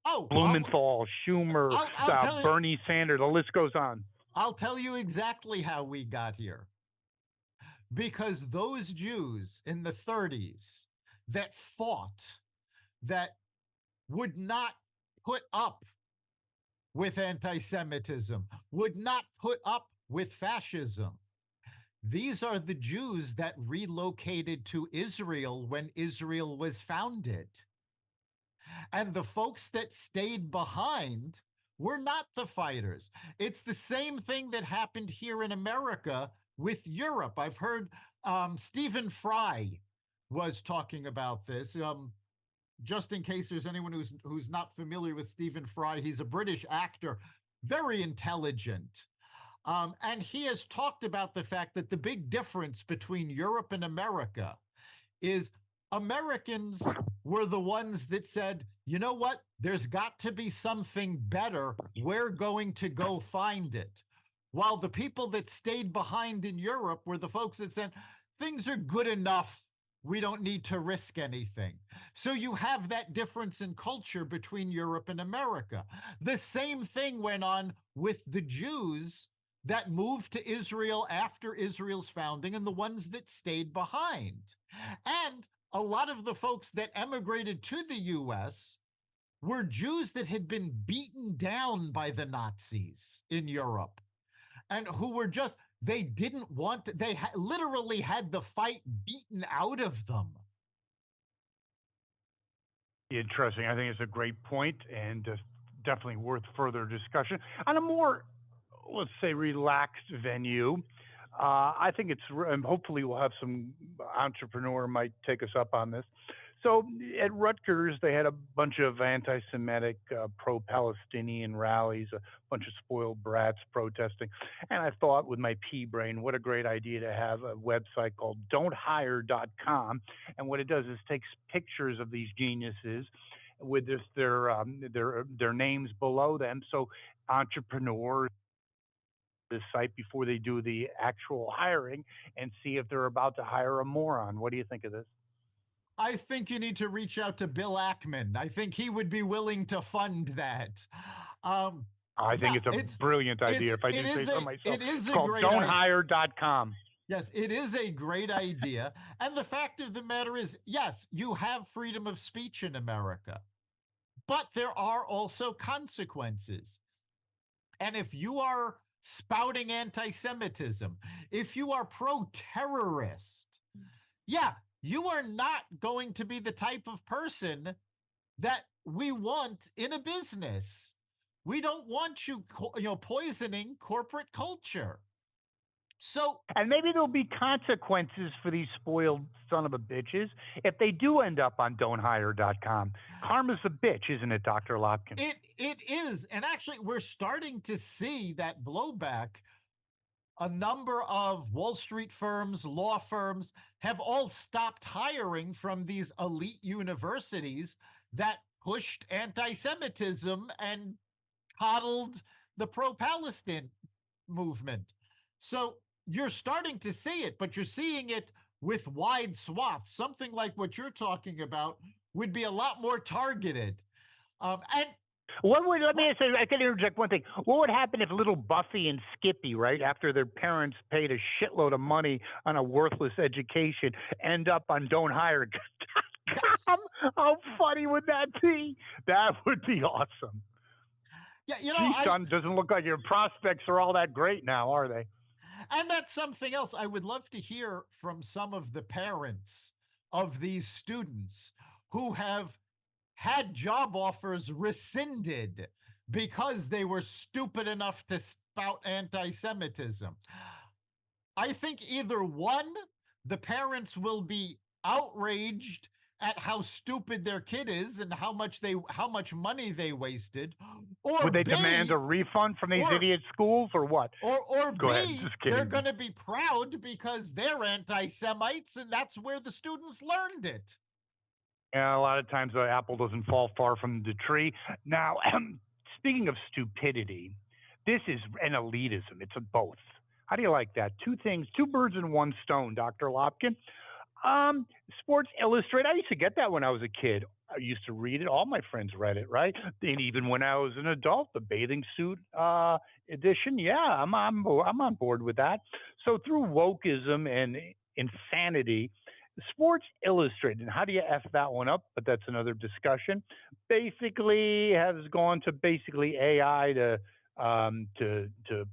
Oh, Blumenthal, Schumer, I'll tell you. Bernie Sanders, the list goes on. I'll tell you exactly how we got here. Because those Jews in the 30s that fought, that would not put up with anti Semitism, would not put up with fascism. These are the Jews that relocated to Israel when Israel was founded. And the folks that stayed behind were not the fighters. It's the same thing that happened here in America with Europe. I've heard Stephen Fry was talking about this. Just in case there's anyone who's not familiar with Stephen Fry, he's a British actor, very intelligent. And he has talked about the fact that the big difference between Europe and America is Americans were the ones that said, you know what? There's got to be something better. We're going to go find it. While the people that stayed behind in Europe were the folks that said, things are good enough. We don't need to risk anything. So you have that difference in culture between Europe and America. The same thing went on with the Jews that moved to Israel after Israel's founding and the ones that stayed behind. And a lot of the folks that emigrated to the US were Jews that had been beaten down by the Nazis in Europe and who were just, they didn't want to, they literally had the fight beaten out of them. Interesting. I think it's a great point and definitely worth further discussion. On a more, let's say, relaxed venue, I think it's, and hopefully we'll have some entrepreneur might take us up on this. So at Rutgers, they had a bunch of anti-Semitic, pro-Palestinian rallies, a bunch of spoiled brats protesting. And I thought with my pea brain, what a great idea to have a website called don'thire.com. And what it does is takes pictures of these geniuses with their names below them. So entrepreneurs this site before they do the actual hiring and see if they're about to hire a moron. What do you think of this? I think you need to reach out to Bill Ackman. I think he would be willing to fund that. I think Yeah, it's a brilliant idea if I do say so myself. it is It's a called great idea. don'thire.com. Yes, it is a great idea. And the fact of the matter is, yes, you have freedom of speech in America, but there are also consequences. And if you are spouting anti Semitism, if you are pro terrorist, yeah, you are not going to be the type of person that we want in a business. We don't want you, poisoning corporate culture. So, And maybe there'll be consequences for these spoiled son of a bitches if they do end up on don'thire.com. Karma's a bitch, isn't it, Dr. Lopkin? it is, and actually, we're starting to see that blowback. A number of Wall Street firms, law firms have all stopped hiring from these elite universities that pushed anti Semitism and coddled the pro Palestine movement. So you're starting to see it, but you're seeing it with wide swaths. Something like what you're talking about would be a lot more targeted. And What would let me say? I can interject one thing. What would happen if little Buffy and Skippy, right after their parents paid a shitload of money on a worthless education, end up on don'thire.com? How funny would that be? That would be awesome. yeah, Gee, son, doesn't look like your prospects are all that great now, are they? And that's something else. I would love to hear from some of the parents of these students who have had job offers rescinded because they were stupid enough to spout anti Semitism. I think either one, the parents will be outraged at how stupid their kid is and how much money they wasted, or Would they demand a B, refund from these or idiot schools or what? or Go ahead. B, Just they're kidding. going to be proud because they're anti-Semites and that's where the students learned it. Yeah, a lot of times the apple doesn't fall far from the tree. Now, speaking of stupidity, this is an elitism. It's a both. How do you like that? Two things, two birds in one stone, Dr. Lopkin. Um, Sports Illustrated. I used to get that when I was a kid. I used to read it. All my friends read it, right? And even when I was an adult, the bathing suit edition. Yeah, I'm on board with that. So through wokeism and insanity, Sports Illustrated. And how do you f that one up? But that's another discussion. Basically, has gone to basically AI to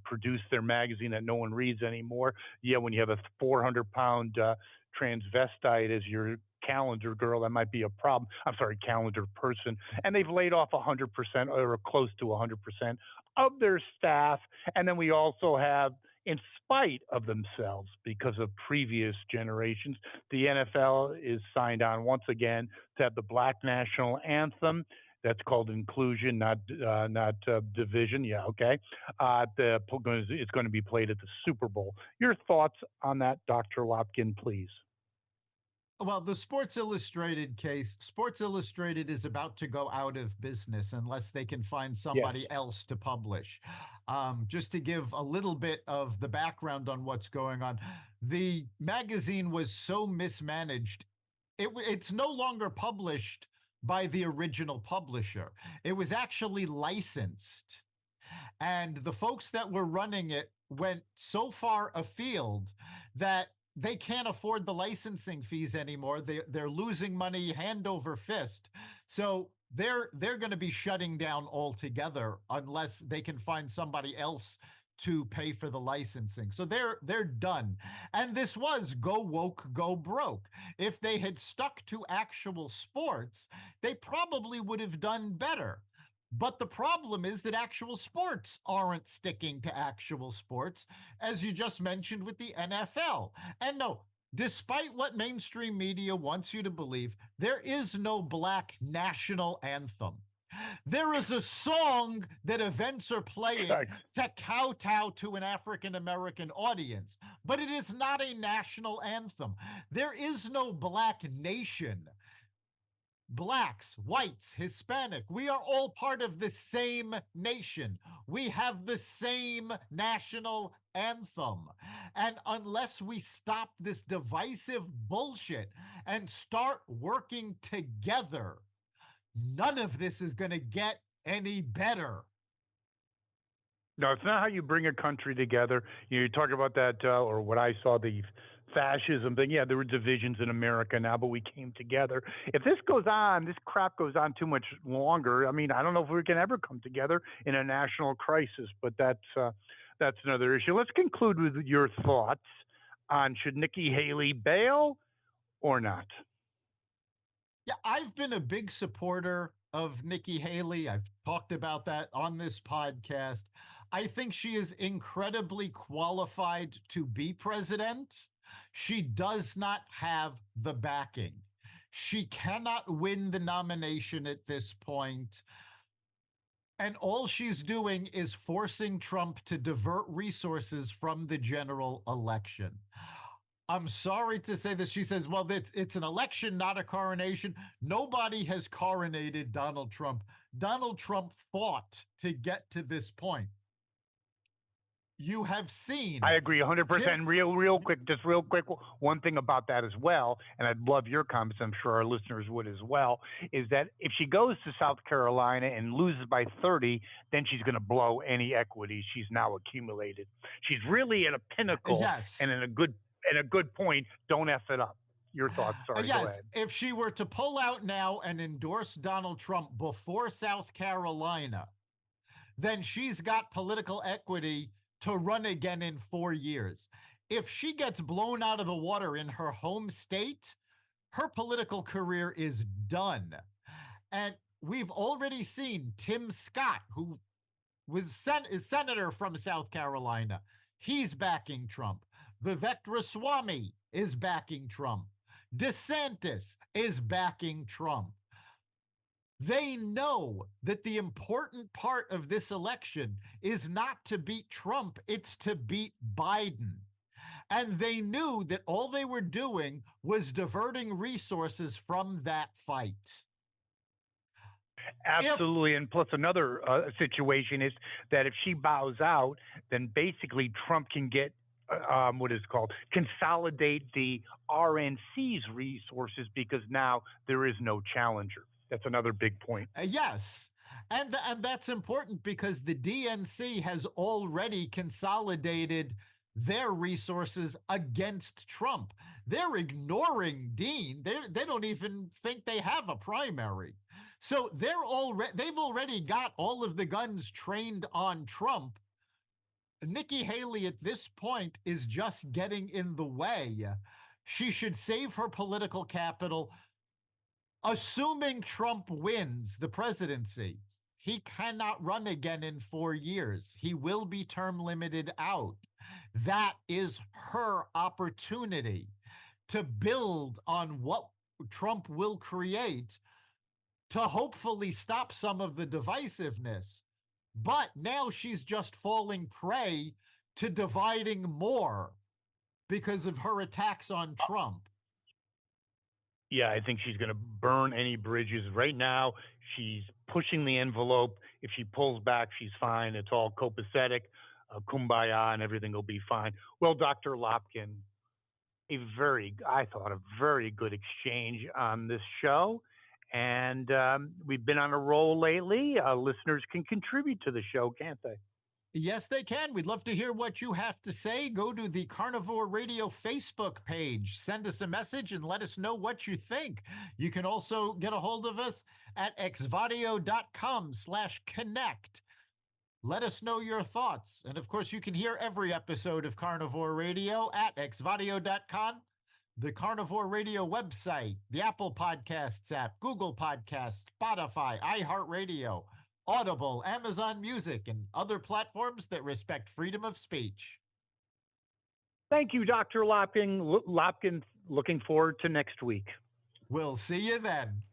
produce their magazine that no one reads anymore. Yeah, when you have a 400-pound transvestite as your calendar girl, that might be a problem. I'm sorry, calendar person. And they've laid off 100% or close to 100% of their staff. And then we also have, in spite of themselves, because of previous generations, the NFL is signed on once again to have the Black National Anthem. That's called inclusion, not division. Yeah, okay. It's going to be played at the Super Bowl. Your thoughts on that, Dr. Lopkin, please? Well, the Sports Illustrated case, Sports Illustrated is about to go out of business unless they can find Yes. somebody else to publish. Just to give a little bit of the background on what's going on, the magazine was so mismanaged, it's no longer published by the original publisher. It was actually licensed. And the folks that were running it went so far afield that they can't afford the licensing fees anymore. They're losing money hand over fist. So they're going to be shutting down altogether unless they can find somebody else to pay for the licensing. So they're done. And this was go woke, go broke. If they had stuck to actual sports, they probably would have done better. But the problem is that actual sports aren't sticking to actual sports, as you just mentioned with the NFL. And no, despite what mainstream media wants you to believe, there is no black national anthem. There is a song that events are playing to kowtow to an African American audience, but it is not a national anthem. There is no black nation. Blacks, whites, Hispanic, we are all part of the same nation. We have the same national anthem. And unless we stop this divisive bullshit and start working together, none of this is going to get any better. No, it's not how you bring a country together. You talk about that, or what I saw, the fascism thing. Yeah, there were divisions in America now, but we came together. If this goes on, this crap goes on too much longer. I mean, I don't know if we can ever come together in a national crisis, but that's another issue. Let's conclude with your thoughts on should Nikki Haley bail or not. Yeah, I've been a big supporter of Nikki Haley. I've talked about that on this podcast. I think she is incredibly qualified to be president. She does not have the backing. She cannot win the nomination at this point. And all she's doing is forcing Trump to divert resources from the general election. I'm sorry to say this. She says, well, it's an election, not a coronation. Nobody has coronated Donald Trump. Donald Trump fought to get to this point. You have seen I agree 100%. Real quick, just real quick, one thing about that as well, and I'd love your comments, I'm sure our listeners would as well, is that if she goes to South Carolina and loses by 30, then she's going to blow any equity she's now accumulated. She's really at a pinnacle Yes. and in a good point. Don't F it up. Your thoughts, sorry, go Yes, ahead. if she were to pull out now and endorse Donald Trump before South Carolina, then she's got political equity to run again in 4 years. If she gets blown out of the water in her home state, her political career is done. And we've already seen Tim Scott, who is senator from South Carolina. He's backing Trump. Vivek Ramaswamy is backing Trump. DeSantis is backing Trump. They know that the important part of this election is not to beat Trump, it's to beat Biden. And they knew that all they were doing was diverting resources from that fight. If Absolutely. And plus, another situation is that if she bows out, then basically Trump can get what is called consolidate the RNC's resources because now there is no challenger. That's another big point. Yes. And that's important because the DNC has already consolidated their resources against Trump. They're ignoring Dean. They don't even think they have a primary. So they've already got all of the guns trained on Trump. Nikki Haley at this point is just getting in the way. She should save her political capital. Assuming Trump wins the presidency, he cannot run again in 4 years. He will be term limited out. That is her opportunity to build on what Trump will create to hopefully stop some of the divisiveness. But now she's just falling prey to dividing more because of her attacks on Trump. Yeah, I think she's going to burn any bridges. Right now, she's pushing the envelope. If she pulls back, she's fine. It's all copacetic, kumbaya, and everything will be fine. Well, Dr. Lopkin, I thought, a very good exchange on this show. And we've been on a roll lately. Listeners can contribute to the show, can't they? Yes, they can. We'd love to hear what you have to say. Go to the Carnivore Radio Facebook page. Send us a message and let us know what you think. You can also get a hold of us at xvadio.com/connect. Let us know your thoughts. And of course, you can hear every episode of Carnivore Radio at xvadio.com, the Carnivore Radio website, the Apple Podcasts app, Google Podcasts, Spotify, iHeartRadio, Audible, Amazon Music, and other platforms that respect freedom of speech. Thank you, Dr. Lopkin. Lopkin, looking forward to next week. We'll see you then.